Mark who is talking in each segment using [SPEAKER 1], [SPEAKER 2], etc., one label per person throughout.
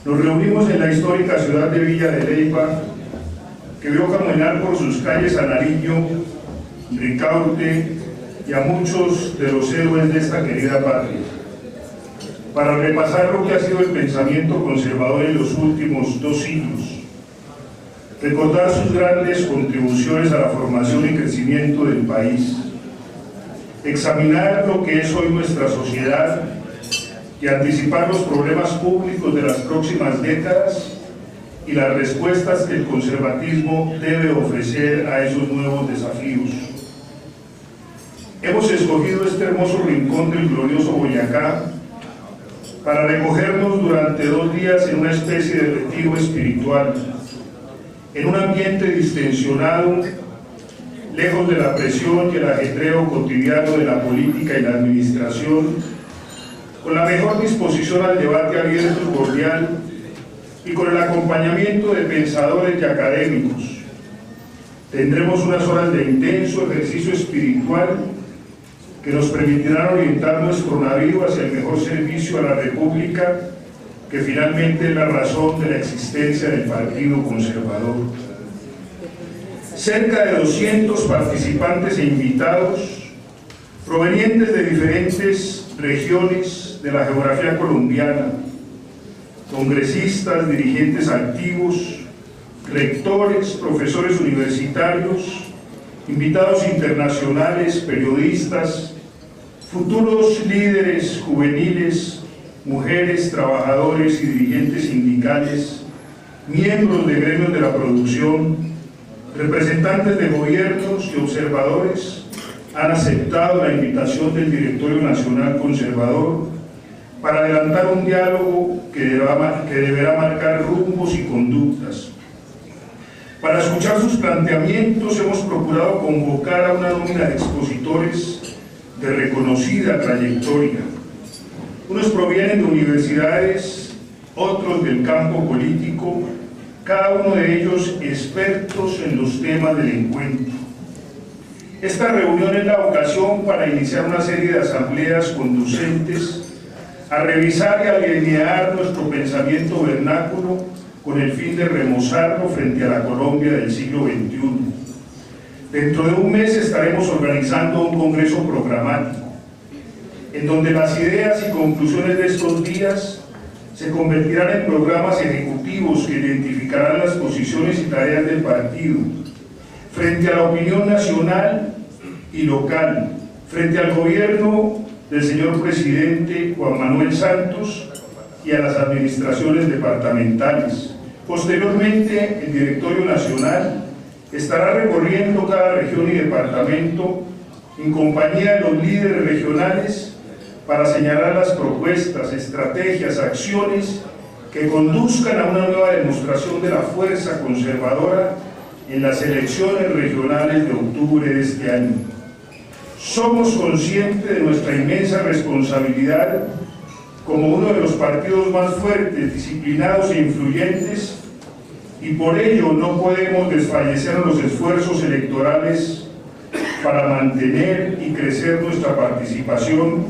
[SPEAKER 1] Nos reunimos en la histórica ciudad de Villa de Leyva, que vio caminar por sus calles a Nariño, Ricaurte y a muchos de los héroes de esta querida patria, para repasar lo que ha sido el pensamiento conservador en los últimos 2 siglos, recordar sus grandes contribuciones a la formación y crecimiento del país, examinar lo que es hoy nuestra sociedad y anticipar los problemas públicos de las próximas décadas y las respuestas que el conservatismo debe ofrecer a esos nuevos desafíos. Hemos escogido este hermoso rincón del glorioso Boyacá para recogernos durante 2 días en una especie de retiro espiritual, en un ambiente distensionado, lejos de la presión y el ajetreo cotidiano de la política y la administración, con la mejor disposición al debate abierto y cordial y con el acompañamiento de pensadores y académicos. Tendremos unas horas de intenso ejercicio espiritual que nos permitirán orientar nuestro navío hacia el mejor servicio a la República, que finalmente es la razón de la existencia del Partido Conservador. Cerca de 200 participantes e invitados, provenientes de diferentes regiones de la geografía colombiana, congresistas, dirigentes activos, rectores, profesores universitarios, invitados internacionales, periodistas, futuros líderes juveniles, mujeres, trabajadores y dirigentes sindicales, miembros de gremios de la producción, representantes de gobiernos y observadores han aceptado la invitación del Directorio Nacional Conservador para adelantar un diálogo que deberá marcar rumbos y conductas. Para escuchar sus planteamientos hemos procurado convocar a una nómina de expositores de reconocida trayectoria. Unos provienen de universidades, otros del campo político, cada uno de ellos expertos en los temas del encuentro. Esta reunión es la ocasión para iniciar una serie de asambleas conducentes a revisar y alinear nuestro pensamiento vernáculo con el fin de remozarlo frente a la Colombia del siglo XXI. Dentro de un mes estaremos organizando un congreso programático, en donde las ideas y conclusiones de estos días se convertirán en programas ejecutivos que identificarán las posiciones y tareas del partido, frente a la opinión nacional y local, frente al gobierno del señor presidente Juan Manuel Santos y a las administraciones departamentales. Posteriormente, el Directorio Nacional estará recorriendo cada región y departamento en compañía de los líderes regionales para señalar las propuestas, estrategias, acciones que conduzcan a una nueva demostración de la fuerza conservadora en las elecciones regionales de octubre de este año. Somos conscientes de nuestra inmensa responsabilidad como uno de los partidos más fuertes, disciplinados e influyentes, y por ello no podemos desfallecer en los esfuerzos electorales para mantener y crecer nuestra participación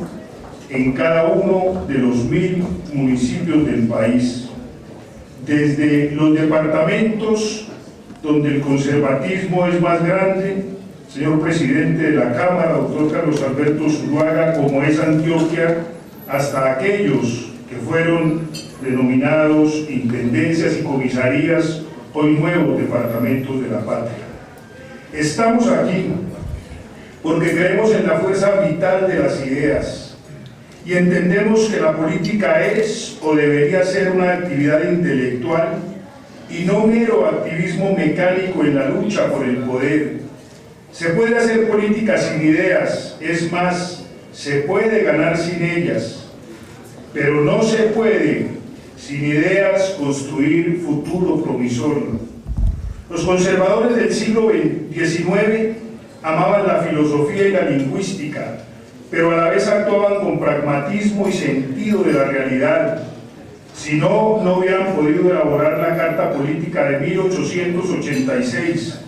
[SPEAKER 1] en cada uno de los 1000 municipios del país, desde los departamentos donde el conservatismo es más grande, señor presidente de la Cámara, doctor Carlos Alberto Zuluaga, como es Antioquia, hasta aquellos que fueron denominados intendencias y comisarías, hoy nuevos departamentos de la patria. Estamos aquí porque creemos en la fuerza vital de las ideas y entendemos que la política es o debería ser una actividad intelectual y no mero activismo mecánico en la lucha por el poder. Se puede hacer política sin ideas, es más, se puede ganar sin ellas, pero no se puede sin ideas construir futuro promisorio. Los conservadores del siglo XIX amaban la filosofía y la lingüística, pero a la vez actuaban con pragmatismo y sentido de la realidad. Si no, no hubieran podido elaborar la Carta Política de 1886,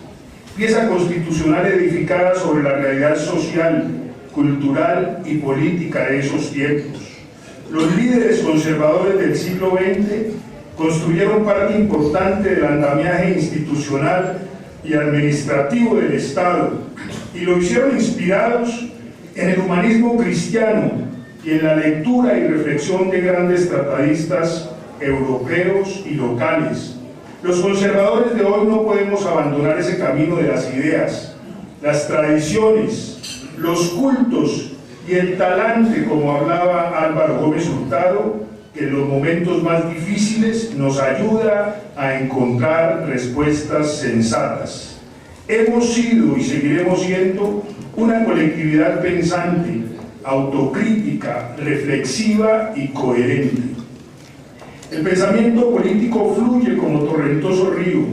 [SPEAKER 1] pieza constitucional edificada sobre la realidad social, cultural y política de esos tiempos. Los líderes conservadores del siglo XX construyeron parte importante del andamiaje institucional y administrativo del Estado, y lo hicieron inspirados en el humanismo cristiano y en la lectura y reflexión de grandes tratadistas europeos y locales. Los conservadores de hoy no podemos abandonar ese camino de las ideas, las tradiciones, los cultos y el talante, como hablaba Álvaro Gómez Hurtado, que en los momentos más difíciles nos ayuda a encontrar respuestas sensatas. Hemos sido y seguiremos siendo una colectividad pensante, autocrítica, reflexiva y coherente. El pensamiento político fluye como torrentoso río,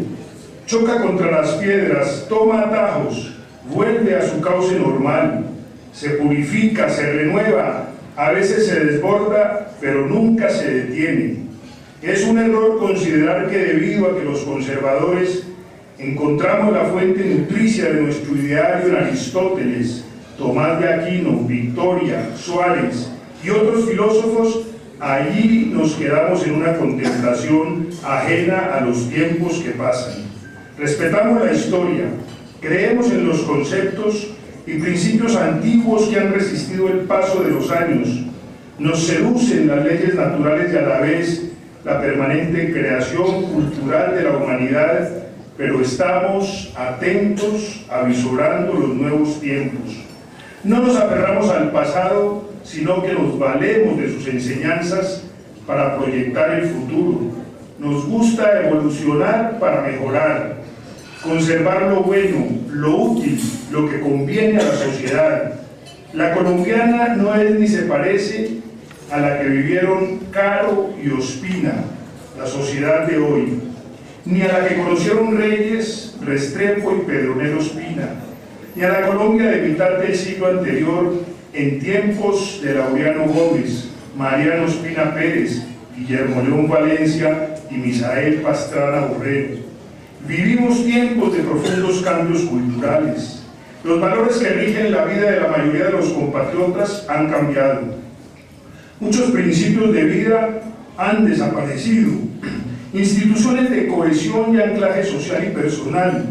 [SPEAKER 1] choca contra las piedras, toma atajos, vuelve a su cauce normal, se purifica, se renueva, a veces se desborda, pero nunca se detiene. Es un error considerar que debido a que los conservadores encontramos la fuente nutricia de nuestro ideario en Aristóteles, Tomás de Aquino, Victoria, Suárez y otros filósofos, allí nos quedamos en una contemplación ajena a los tiempos que pasan. Respetamos la historia, creemos en los conceptos y principios antiguos que han resistido el paso de los años. Nos seducen las leyes naturales y a la vez la permanente creación cultural de la humanidad, pero estamos atentos, avisorando los nuevos tiempos. No nos aferramos al pasado, sino que nos valemos de sus enseñanzas para proyectar el futuro. Nos gusta evolucionar para mejorar, conservar lo bueno, lo útil, lo que conviene a la sociedad. La colombiana no es ni se parece a la que vivieron Caro y Ospina, la sociedad de hoy, ni a la que conocieron Reyes, Restrepo y Pedronero Ospina, ni a la Colombia de mitad del siglo anterior, en tiempos de Laureano Gómez, Mariano Ospina Pérez, Guillermo León Valencia y Misael Pastrana Borrero. Vivimos tiempos de profundos cambios culturales. Los valores que rigen la vida de la mayoría de los compatriotas han cambiado. Muchos principios de vida han desaparecido. Instituciones de cohesión y anclaje social y personal,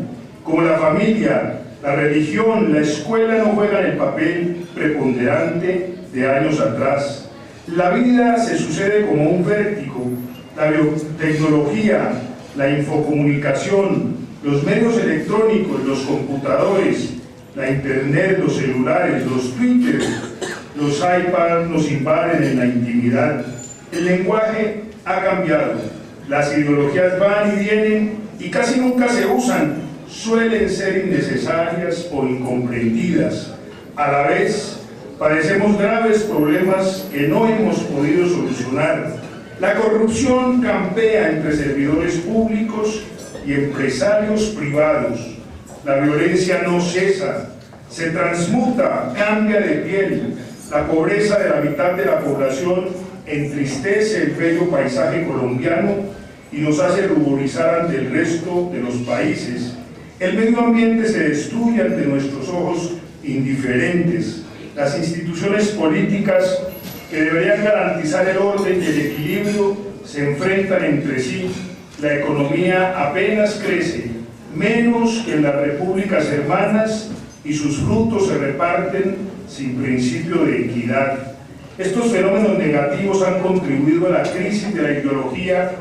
[SPEAKER 1] como la familia, la religión, la escuela, no juegan el papel preponderante de años atrás. La vida se sucede como un vértigo. La biotecnología, la infocomunicación, los medios electrónicos, los computadores, la internet, los celulares, los Twitter, los iPads nos invaden en la intimidad. El lenguaje ha cambiado, las ideologías van y vienen y casi nunca se usan, suelen ser innecesarias o incomprendidas. A la vez, padecemos graves problemas que no hemos podido solucionar. La corrupción campea entre servidores públicos y empresarios privados. La violencia no cesa, se transmuta, cambia de piel. La pobreza de la mitad de la población entristece el bello paisaje colombiano y nos hace ruborizar ante el resto de los países. El medio ambiente se destruye ante nuestros ojos indiferentes. Las instituciones políticas que deberían garantizar el orden y el equilibrio se enfrentan entre sí. La economía apenas crece, menos que en las repúblicas hermanas, y sus frutos se reparten sin principio de equidad. Estos fenómenos negativos han contribuido a la crisis de la ideología,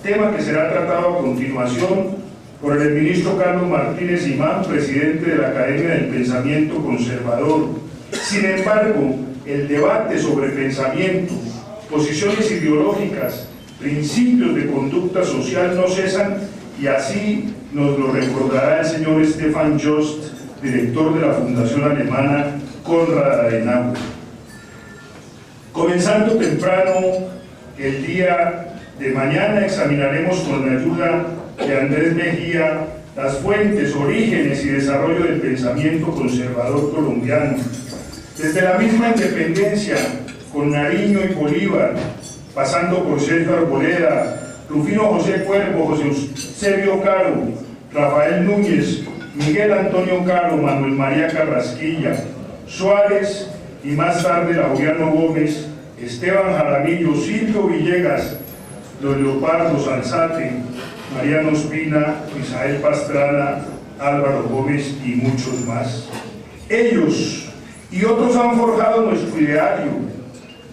[SPEAKER 1] tema que será tratado a continuación por el ministro Carlos Martínez Imán, presidente de la Academia del Pensamiento Conservador. Sin embargo, el debate sobre pensamiento, posiciones ideológicas, principios de conducta social no cesan, y así nos lo recordará el señor Stefan Jost, director de la Fundación Alemana Konrad Adenauer. Comenzando temprano el día de mañana, examinaremos con la ayuda de Andrés Mejía las fuentes, orígenes y desarrollo del pensamiento conservador colombiano. Desde la misma independencia, con Nariño y Bolívar, pasando por Sergio Arboleda, Rufino José Cuervo, José Eusebio Caro, Rafael Núñez, Miguel Antonio Caro, Manuel María Carrasquilla, Suárez y más tarde Laureano Gómez, Esteban Jaramillo, Silvio Villegas, don Leopardo Sanzate, Mariano Ospina, Misael Pastrana, Álvaro Gómez y muchos más. Ellos y otros han forjado nuestro ideario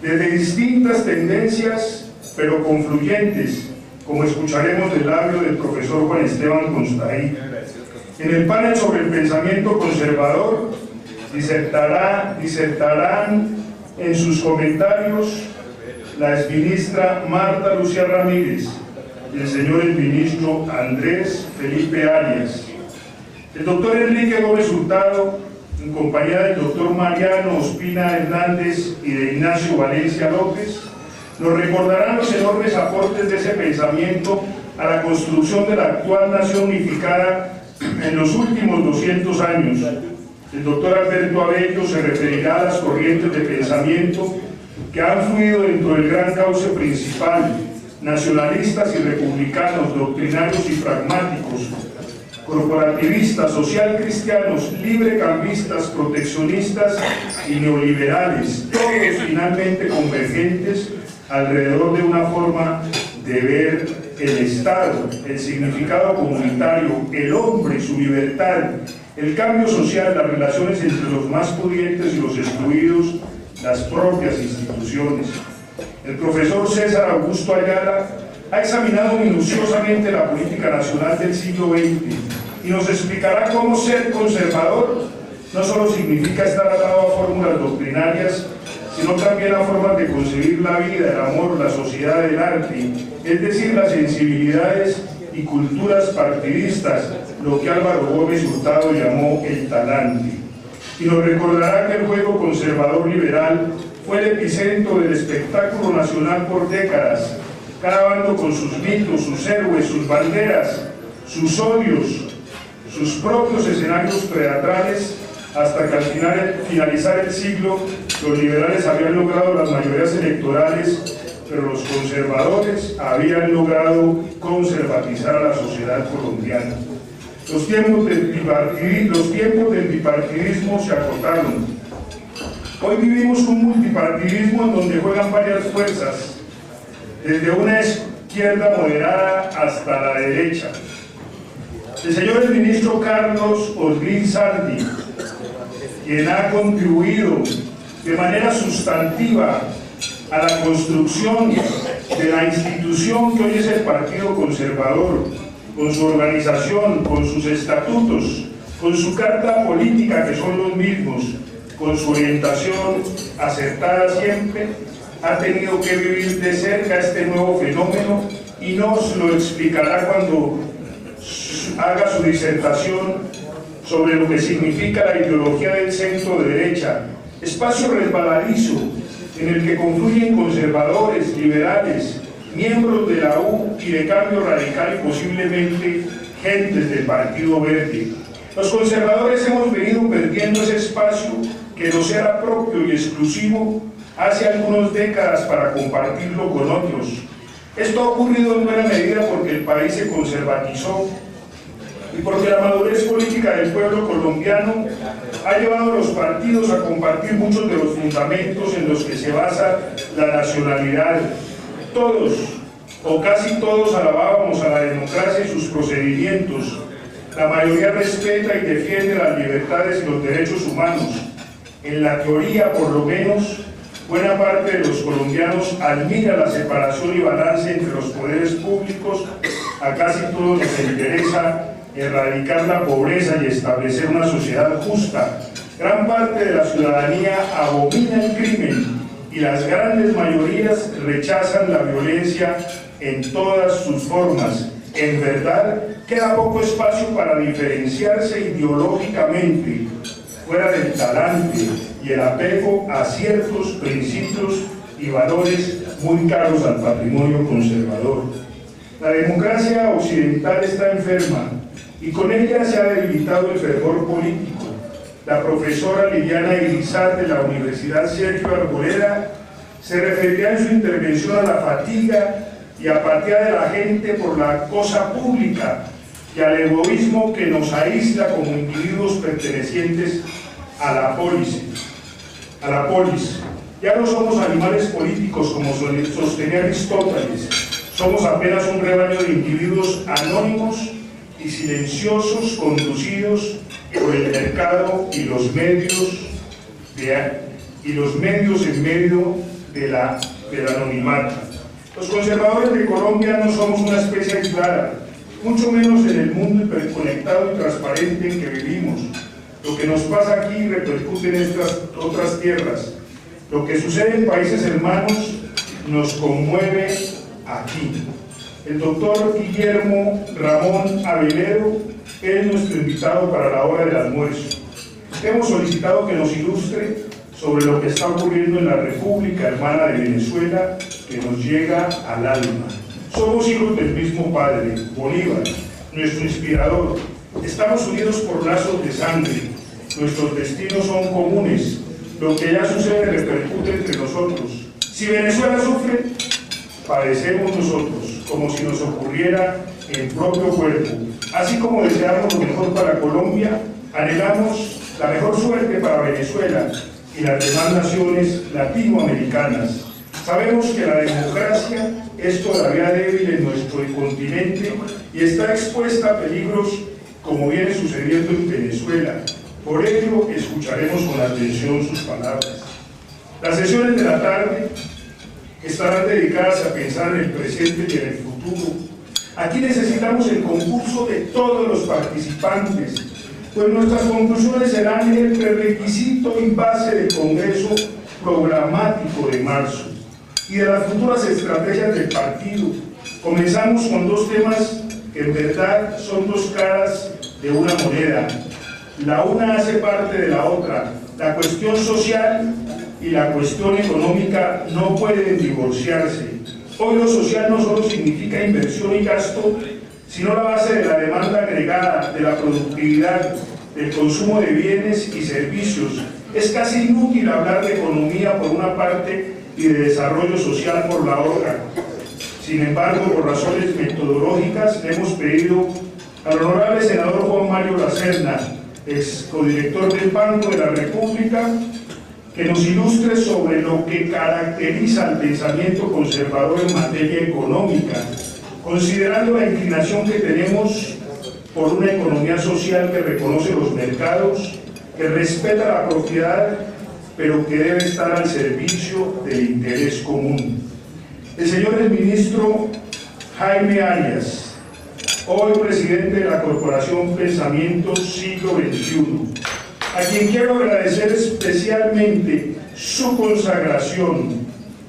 [SPEAKER 1] desde distintas tendencias, pero confluyentes, como escucharemos del labio del profesor Juan Esteban Constaí. En el panel sobre el pensamiento conservador disertarán en sus comentarios la exministra Marta Lucía Ramírez y el señor exministro Andrés Felipe Arias. El doctor Enrique Gómez Hurtado, en compañía del doctor Mariano Ospina Hernández y de Ignacio Valencia López, nos recordarán los enormes aportes de ese pensamiento a la construcción de la actual nación unificada en los últimos 200 años. El doctor Alberto Abello se referirá a las corrientes de pensamiento que han fluido dentro del gran cauce principal, nacionalistas y republicanos, doctrinarios y pragmáticos, corporativistas, social cristianos, librecambistas, proteccionistas y neoliberales, todos finalmente convergentes alrededor de una forma de ver el Estado, el significado comunitario, el hombre, su libertad, el cambio social, las relaciones entre los más pudientes y los excluidos, las propias instituciones. El profesor César Augusto Ayala ha examinado minuciosamente la política nacional del siglo XX y nos explicará cómo ser conservador no solo significa estar atado a fórmulas doctrinarias, sino también a formas de concebir la vida, el amor, la sociedad, el arte, es decir, las sensibilidades y culturas partidistas, lo que Álvaro Gómez Hurtado llamó el talante. Y nos recordará que el juego conservador liberal fue el epicentro del espectáculo nacional por décadas, cada bando con sus mitos, sus héroes, sus banderas, sus odios, sus propios escenarios teatrales, hasta que al finalizar el siglo, los liberales habían logrado las mayorías electorales, pero los conservadores habían logrado conservatizar a la sociedad colombiana. Los tiempos del bipartidismo se acotaron. Hoy vivimos un multipartidismo en donde juegan varias fuerzas, desde una izquierda moderada hasta la derecha. El señor ministro Carlos Oslim Sardi, quien ha contribuido de manera sustantiva a la construcción de la institución que hoy es el Partido Conservador, con su organización, con sus estatutos, con su carta política, que son los mismos, con su orientación acertada siempre, ha tenido que vivir de cerca este nuevo fenómeno y nos lo explicará cuando haga su disertación sobre lo que significa la ideología del centro derecha, espacio resbaladizo en el que confluyen conservadores, liberales, miembros de la U y de Cambio Radical y posiblemente gentes del Partido Verde. Los conservadores hemos venido perdiendo ese espacio que nos era propio y exclusivo hace algunas décadas para compartirlo con otros. Esto ha ocurrido en buena medida porque el país se conservatizó y porque la madurez política del pueblo colombiano ha llevado a los partidos a compartir muchos de los fundamentos en los que se basa la nacionalidad. Todos, o casi todos, alabábamos a la democracia y sus procedimientos. La mayoría respeta y defiende las libertades y los derechos humanos. En la teoría, por lo menos, buena parte de los colombianos admira la separación y balance entre los poderes públicos. A casi todos les interesa erradicar la pobreza y establecer una sociedad justa. Gran parte de la ciudadanía abomina el crimen y las grandes mayorías rechazan la violencia en todas sus formas. En verdad, queda poco espacio para diferenciarse ideológicamente, fuera del talante y el apego a ciertos principios y valores muy caros al patrimonio conservador. La democracia occidental está enferma y con ella se ha debilitado el fervor político. La profesora Liliana Irizar de la Universidad Sergio Arboleda se referirá en su intervención a la fatiga y apatía de la gente por la cosa pública y al egoísmo que nos aísla como individuos pertenecientes a la polis. Ya no somos animales políticos como sostenía Aristóteles, Somos apenas un rebaño de individuos anónimos y silenciosos conducidos por el mercado y los medios en medio del anonimato. Los conservadores de Colombia no somos una especie aislada, mucho menos en el mundo hiperconectado y transparente en que vivimos. Lo que nos pasa aquí repercute en estas otras tierras. Lo que sucede en países hermanos nos conmueve aquí. El doctor Guillermo Ramón Avelero es nuestro invitado para la hora del almuerzo. Hemos solicitado que nos ilustre sobre lo que está ocurriendo en la República Hermana de Venezuela, que nos llega al alma. Somos hijos del mismo padre, Bolívar, nuestro inspirador. Estamos unidos por lazos de sangre. Nuestros destinos son comunes. Lo que ya sucede repercute entre nosotros. Si Venezuela sufre, padecemos nosotros, como si nos ocurriera en propio cuerpo. Así como deseamos lo mejor para Colombia, anhelamos la mejor suerte para Venezuela y las demás naciones latinoamericanas. Sabemos que la democracia es todavía débil en nuestro continente y está expuesta a peligros como viene sucediendo en Venezuela. Por ello, escucharemos con atención sus palabras. Las sesiones de la tarde estarán dedicadas a pensar en el presente y en el futuro. Aquí necesitamos el concurso de todos los participantes, pues nuestras conclusiones serán el prerequisito y base del Congreso programático de marzo y de las futuras estrategias del partido. Comenzamos con dos temas que en verdad son dos caras de una moneda. La una hace parte de la otra. La cuestión social y la cuestión económica no pueden divorciarse. Hoy lo social no solo significa inversión y gasto, sino la base de la demanda agregada, de la productividad, del consumo de bienes y servicios. Es casi inútil hablar de economía por una parte y de desarrollo social por la otra. Sin embargo, por razones metodológicas, le hemos pedido al honorable senador Juan Mario Lacerna, ex codirector del Banco de la República, que nos ilustre sobre lo que caracteriza al pensamiento conservador en materia económica, considerando la inclinación que tenemos por una economía social que reconoce los mercados, que respeta la propiedad, pero que debe estar al servicio del interés común. El señor ministro Jaime Arias, hoy presidente de la Corporación Pensamiento Siglo XXI, a quien quiero agradecer especialmente su consagración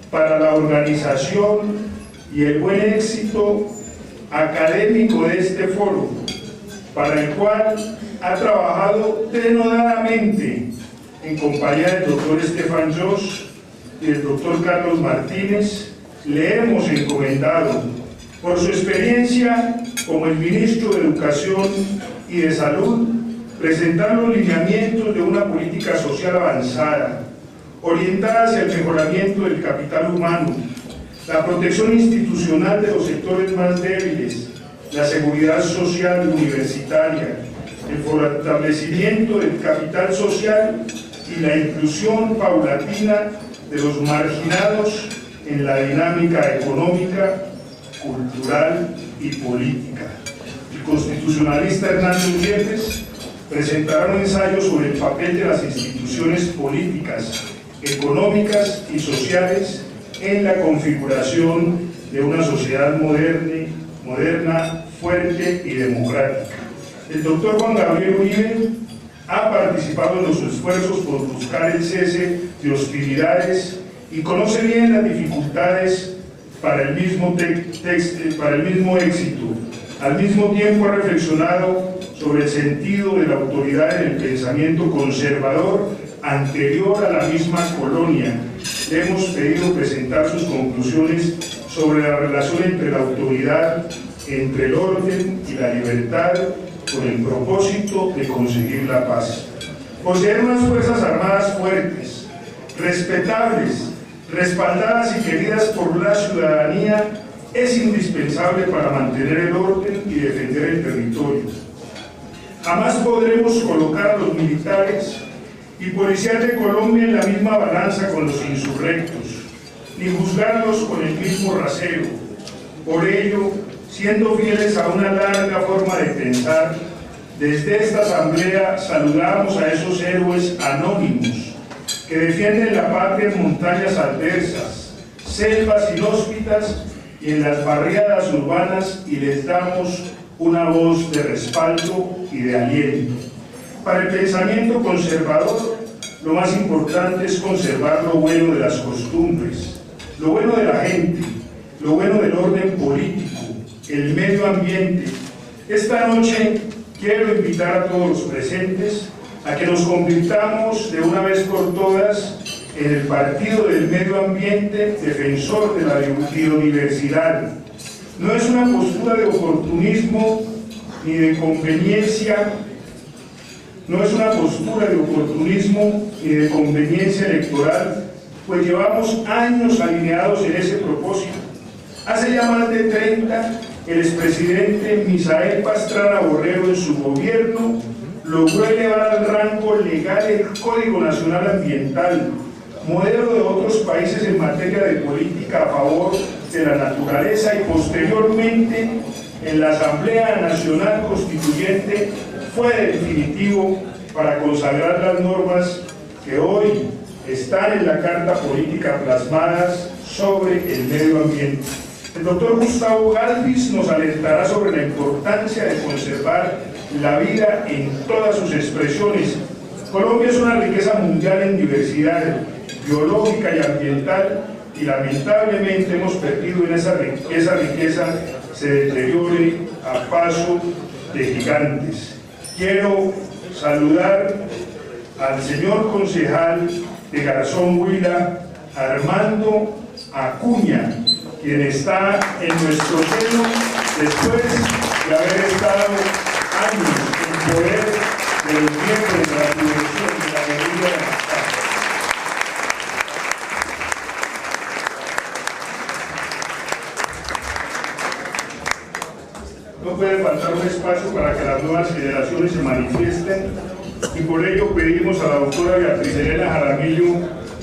[SPEAKER 1] para la organización y el buen éxito académico de este foro, para el cual ha trabajado denodadamente en compañía del doctor Estefan Joss y del doctor Carlos Martínez. Le hemos encomendado, por su experiencia como el ministro de Educación y de Salud, presentar los lineamientos de una política social avanzada, orientada hacia el mejoramiento del capital humano, la protección institucional de los sectores más débiles, la seguridad social universitaria, el fortalecimiento del capital social y la inclusión paulatina de los marginados en la dinámica económica, cultural y política. El constitucionalista Hernando Yepes presentará un ensayo sobre el papel de las instituciones políticas, económicas y sociales en la configuración de una sociedad moderna, fuerte y democrática. El doctor Juan Gabriel Uribe ha participado en los esfuerzos por buscar el cese de hostilidades y conoce bien las dificultades para el mismo éxito. Al mismo tiempo ha reflexionado sobre el sentido de la autoridad en el pensamiento conservador anterior a la misma colonia. Le hemos pedido presentar sus conclusiones sobre la relación entre la autoridad, entre el orden y la libertad, con el propósito de conseguir la paz. Poseer unas fuerzas armadas fuertes, respetables, respaldadas y queridas por la ciudadanía es indispensable para mantener el orden y defender el territorio. Jamás podremos colocar a los militares y policías de Colombia en la misma balanza con los insurrectos, ni juzgarlos con el mismo rasero. Por ello, siendo fieles a una larga forma de pensar, desde esta asamblea saludamos a esos héroes anónimos que defienden la patria en montañas adversas, selvas inhóspitas y en las barriadas urbanas, y les damos una voz de respaldo y de aliento. Para el pensamiento conservador, lo más importante es conservar lo bueno de las costumbres, lo bueno de la gente, lo bueno del orden político, el medio ambiente. Esta noche quiero invitar a todos los presentes a que nos convirtamos de una vez por todas en el Partido del Medio Ambiente, defensor de la biodiversidad. No es una postura de oportunismo ni de conveniencia, electoral, pues llevamos años alineados en ese propósito. Hace ya más de 30, el expresidente Misael Pastrana Borrero en su gobierno logró elevar al rango legal el Código Nacional Ambiental, modelo de otros países en materia de política a favor de la naturaleza, y posteriormente en la Asamblea Nacional Constituyente fue definitivo para consagrar las normas que hoy están en la Carta Política plasmadas sobre el medio ambiente. El doctor Gustavo Galvis nos alertará sobre la importancia de conservar la vida en todas sus expresiones. Colombia es una riqueza mundial en diversidad biológica y ambiental, y lamentablemente hemos perdido en esa riqueza se deteriore a paso de gigantes. Quiero saludar al señor concejal de Garzón Huila, Armando Acuña, quien está en nuestro seno después de haber estado años en poder de los miembros de la dirección de la Avenida de la Paz. No puede faltar un espacio para que las nuevas generaciones se manifiesten, y por ello pedimos a la doctora Beatriz Elena Jaramillo,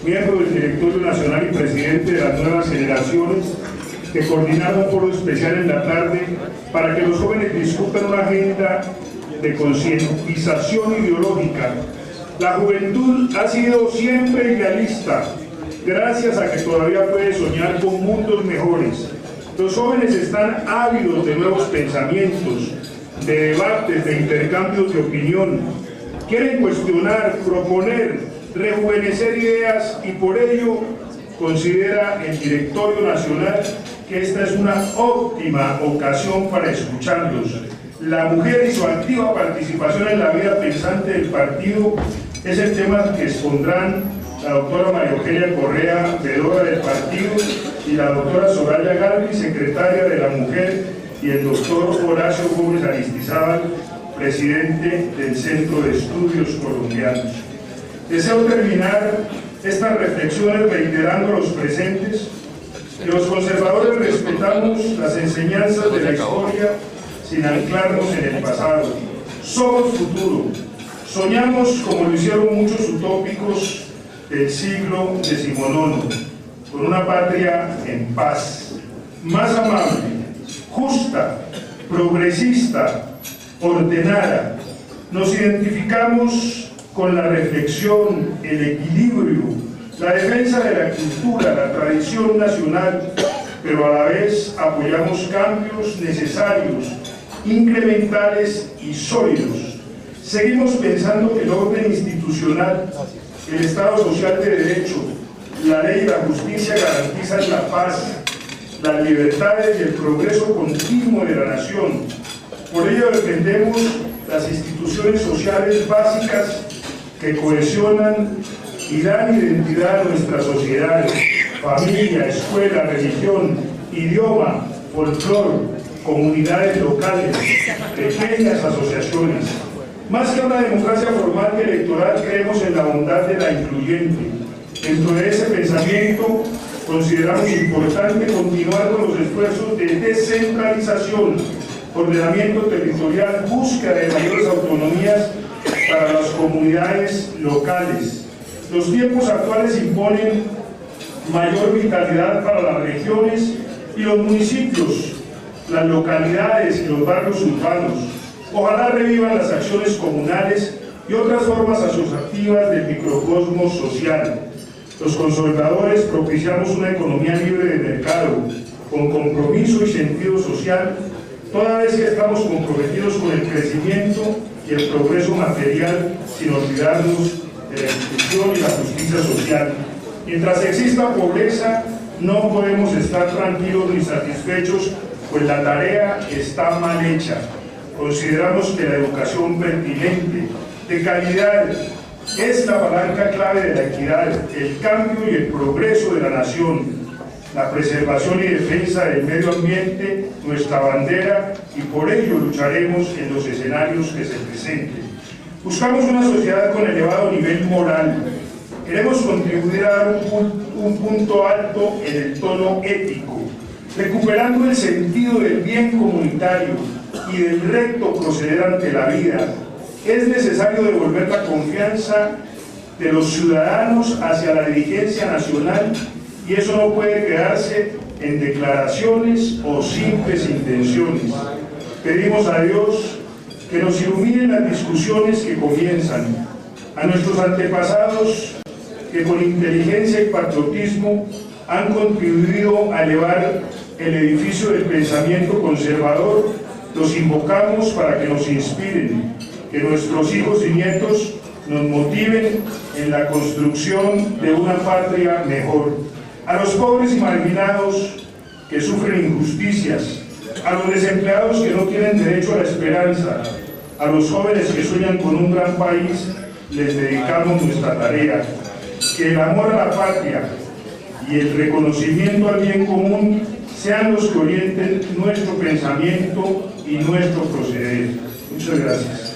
[SPEAKER 1] miembro del Directorio Nacional y presidente de las nuevas generaciones, que coordinara un foro especial en la tarde para que los jóvenes discutan una agenda de concientización ideológica. La juventud ha sido siempre idealista, gracias a que todavía puede soñar con mundos mejores. Los jóvenes están ávidos de nuevos pensamientos, de debates, de intercambios de opinión. Quieren cuestionar, proponer, rejuvenecer ideas, y por ello considera el Directorio Nacional que esta es una óptima ocasión para escucharlos. La mujer y su activa participación en la vida pensante del partido es el tema que expondrán la doctora María Eugenia Correa, veedora del partido, y la doctora Soraya Galvis, secretaria de la Mujer, y el doctor Horacio Gómez Aristizábal, presidente del Centro de Estudios Colombianos. Deseo terminar estas reflexiones reiterando a los presentes que los conservadores respetamos las enseñanzas de la historia sin anclarnos en el pasado. Somos futuro. Soñamos, como lo hicieron muchos utópicos del siglo XIX, con una patria en paz, más amable, justa, progresista, ordenada. Nos identificamos con la reflexión, el equilibrio, la defensa de la cultura, la tradición nacional, pero a la vez apoyamos cambios necesarios, incrementales y sólidos. Seguimos pensando que el orden institucional, el Estado social de derecho, la ley y la justicia garantizan la paz, las libertades y el progreso continuo de la nación. Por ello defendemos las instituciones sociales básicas que cohesionan y dan identidad a nuestra sociedad: familia, escuela, religión, idioma, folclore, comunidades locales, pequeñas asociaciones. Más que una democracia formal y electoral, creemos en la bondad de la incluyente. Dentro de ese pensamiento, consideramos importante continuar con los esfuerzos de descentralización, ordenamiento territorial, búsqueda de mayores autonomías para las comunidades locales. Los tiempos actuales imponen mayor vitalidad para las regiones Y los municipios, las localidades y los barrios urbanos, ojalá revivan las acciones comunales y otras formas asociativas del microcosmos social. Los consolidadores propiciamos una economía libre de mercado, con compromiso y sentido social, toda vez que estamos comprometidos con el crecimiento y el progreso material, sin olvidarnos de la inclusión y la justicia social. Mientras exista pobreza, no podemos estar tranquilos ni satisfechos, pues la tarea está mal hecha. Consideramos que la educación pertinente, de calidad, es la palanca clave de la equidad, el cambio y el progreso de la nación. La preservación y defensa del medio ambiente, nuestra bandera, y por ello lucharemos en los escenarios que se presenten. Buscamos una sociedad con elevado nivel moral. Queremos contribuir a dar un punto alto en el tono ético, recuperando el sentido del bien comunitario y del recto proceder ante la vida. Es necesario devolver la confianza de los ciudadanos hacia la dirigencia nacional, y eso no puede quedarse en declaraciones o simples intenciones. Pedimos a Dios que nos iluminen las discusiones que comienzan, a nuestros antepasados que con inteligencia y patriotismo han contribuido a elevar el edificio del pensamiento conservador. Los invocamos para que nos inspiren, que nuestros hijos y nietos nos motiven en la construcción de una patria mejor. A los pobres y marginados que sufren injusticias, a los desempleados que no tienen derecho a la esperanza, a los jóvenes que sueñan con un gran país, les dedicamos nuestra tarea. Que el amor a la patria y el reconocimiento al bien común sean los que orienten nuestro pensamiento y nuestro proceder. Muchas gracias.